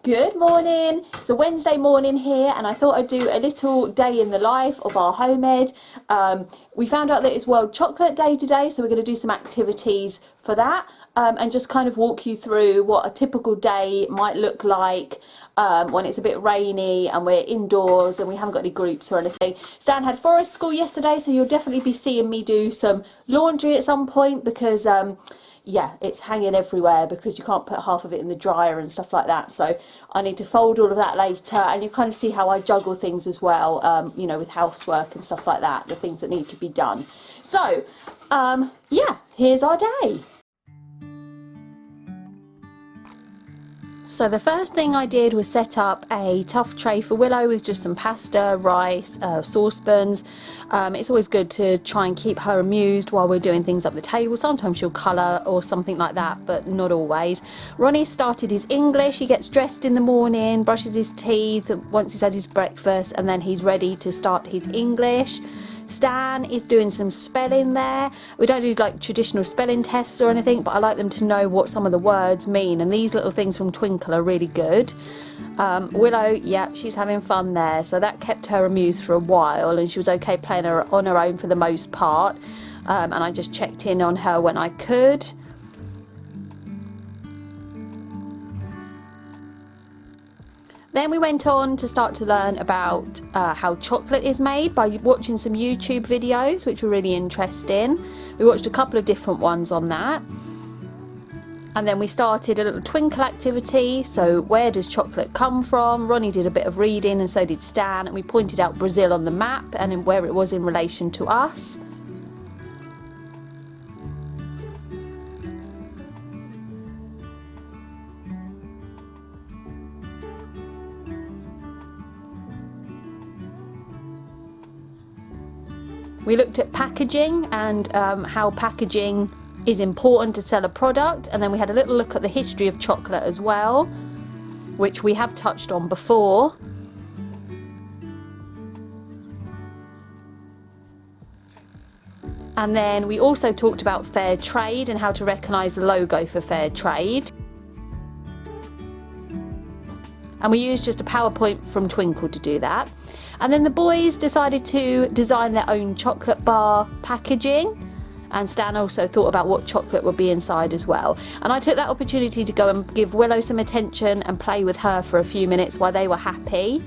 Good morning. It's a Wednesday morning here and I thought I'd do a little day in the life of our home ed. We found out that it's World Chocolate Day today, so we're going to do some activities for that and just kind of walk you through what a typical day might look like when it's a bit rainy and we're indoors and we haven't got any groups or anything. Stan had forest school yesterday, so you'll definitely be seeing me do some laundry at some point because yeah, it's hanging everywhere because you can't put half of it in the dryer and stuff like that. So I need to fold all of that later, and you kind of see how I juggle things as well, you know, with housework and stuff like that, the things that need to be done. So, yeah, here's our day. So the first thing I did was set up a tough tray for Willow with just some pasta, rice, saucepans. It's always good to try and keep her amused while we're doing things up the table. Sometimes she'll colour or something like that, but not always. Ronnie started his English. He gets dressed in the morning, brushes his teeth once he's had his breakfast, and then he's ready to start his English. Stan is doing some spelling there. We don't do like traditional spelling tests or anything, but I like them to know what some of the words mean, and these little things from Twinkle are really good. Willow, yeah, she's having fun there, so that kept her amused for a while, and she was okay playing her on her own for the most part, and I just checked in on her when I could. Then we went on to start to learn about how chocolate is made by watching some YouTube videos, which were really interesting. We watched a couple of different ones on that. And then we started a little twinkle activity. So where does chocolate come from? Ronnie did a bit of reading and so did Stan. And we pointed out Brazil on the map and where it was in relation to us. We looked at packaging and how packaging is important to sell a product, and then we had a little look at the history of chocolate as well, which we have touched on before. And then we also talked about fair trade and how to recognise the logo for fair trade. And we used just a PowerPoint from Twinkle to do that. And then the boys decided to design their own chocolate bar packaging, and Stan also thought about what chocolate would be inside as well. And I took that opportunity to go and give Willow some attention and play with her for a few minutes while they were happy.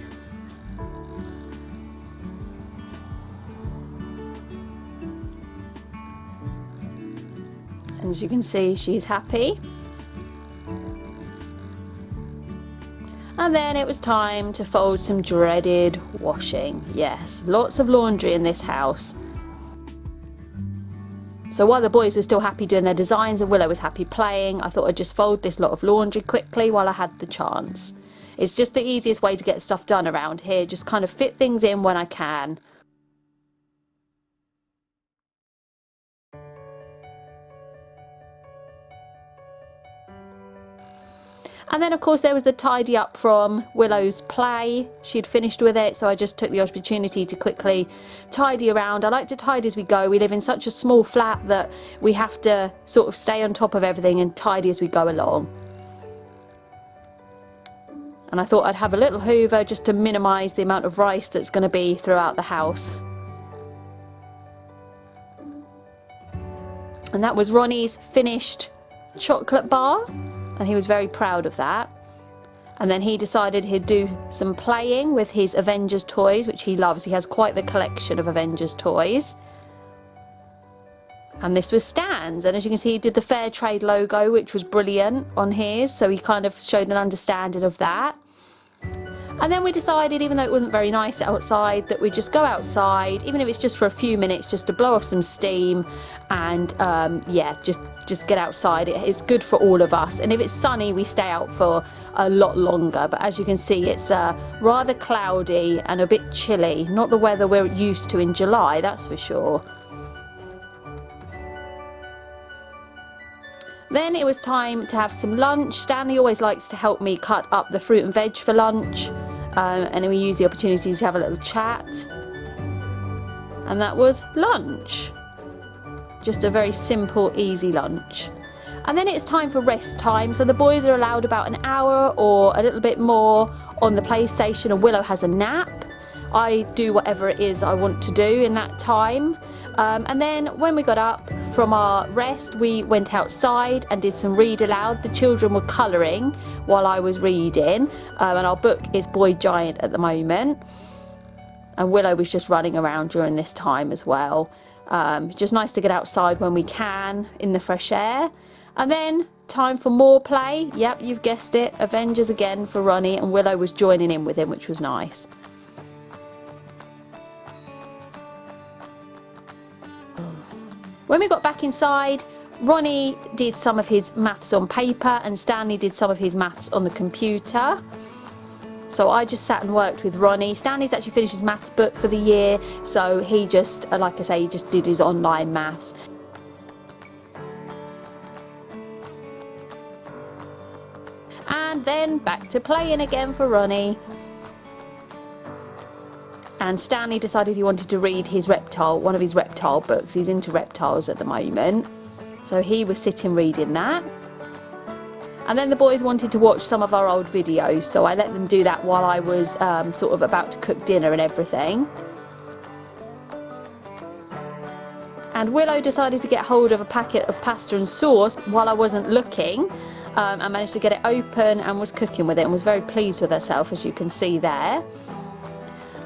And as you can see, she's happy. And then it was time to fold some dreaded washing. Yes, lots of laundry in this house. So while the boys were still happy doing their designs and Willow was happy playing, I thought I'd just fold this lot of laundry quickly while I had the chance. It's just the easiest way to get stuff done around here, just kind of fit things in when I can. And then of course there was the tidy up from Willow's play. She'd finished with it, so I just took the opportunity to quickly tidy around. I like to tidy as we go. We live in such a small flat that we have to sort of stay on top of everything and tidy as we go along. And I thought I'd have a little hoover just to minimise the amount of rice that's going to be throughout the house. And that was Ronnie's finished chocolate bar. And he was very proud of that. And then he decided he'd do some playing with his Avengers toys, which he loves. He has quite the collection of Avengers toys. And this was Stan's, and as you can see, he did the Fair Trade logo, which was brilliant on his, so he kind of showed an understanding of that. And then we decided, even though it wasn't very nice outside, that we'd just go outside, even if it's just for a few minutes, just to blow off some steam and yeah, just get outside. It's good for all of us, and if it's sunny we stay out for a lot longer, but as you can see it's rather cloudy and a bit chilly, not the weather we're used to in July, that's for sure. Then it was time to have some lunch. Stanley always likes to help me cut up the fruit and veg for lunch, and we use the opportunity to have a little chat, and that was lunch. Just a very simple, easy lunch. And then it's time for rest time. So the boys are allowed about an hour or a little bit more on the PlayStation, and Willow has a nap. I do whatever it is I want to do in that time. And then when we got up from our rest, we went outside and did some read aloud. The children were colouring while I was reading, and our book is Boy Giant at the moment. And Willow was just running around during this time as well. Just nice to get outside when we can in the fresh air. And then time for more play. Yep, you've guessed it, Avengers again for Ronnie, and Willow was joining in with him, which was nice. When we got back inside, Ronnie did some of his maths on paper and Stanley did some of his maths on the computer. So I just sat and worked with Ronnie. Stanley's actually finished his maths book for the year, so he just, like I say, he just did his online maths. And then back to playing again for Ronnie. And Stanley decided he wanted to read his reptile, one of his reptile books. He's into reptiles at the moment. So he was sitting reading that. And then the boys wanted to watch some of our old videos, so I let them do that while I was sort of about to cook dinner and everything. And Willow decided to get hold of a packet of pasta and sauce while I wasn't looking. I managed to get it open and was cooking with it and was very pleased with herself, as you can see there.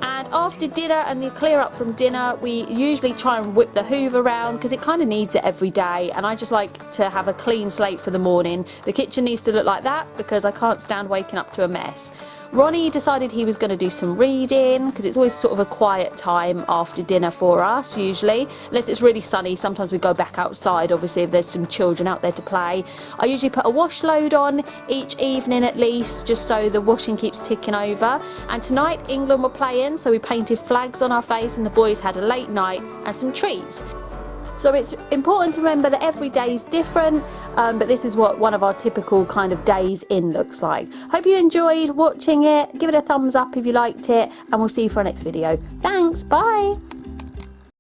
And after dinner and the clear up from dinner, we usually try and whip the hoover around because it kind of needs it every day, and I just like to have a clean slate for the morning. The kitchen needs to look like that because I can't stand waking up to a mess. Ronnie decided he was going to do some reading because it's always sort of a quiet time after dinner for us usually, unless it's really sunny. Sometimes we go back outside, obviously, if there's some children out there to play. I usually put a wash load on each evening at least, just so the washing keeps ticking over. And tonight England were playing, so we painted flags on our face and the boys had a late night and some treats. So it's important to remember that every day is different, but this is what one of our typical kind of days in looks like. Hope you enjoyed watching it. Give it a thumbs up if you liked it, and we'll see you for our next video. Thanks, bye!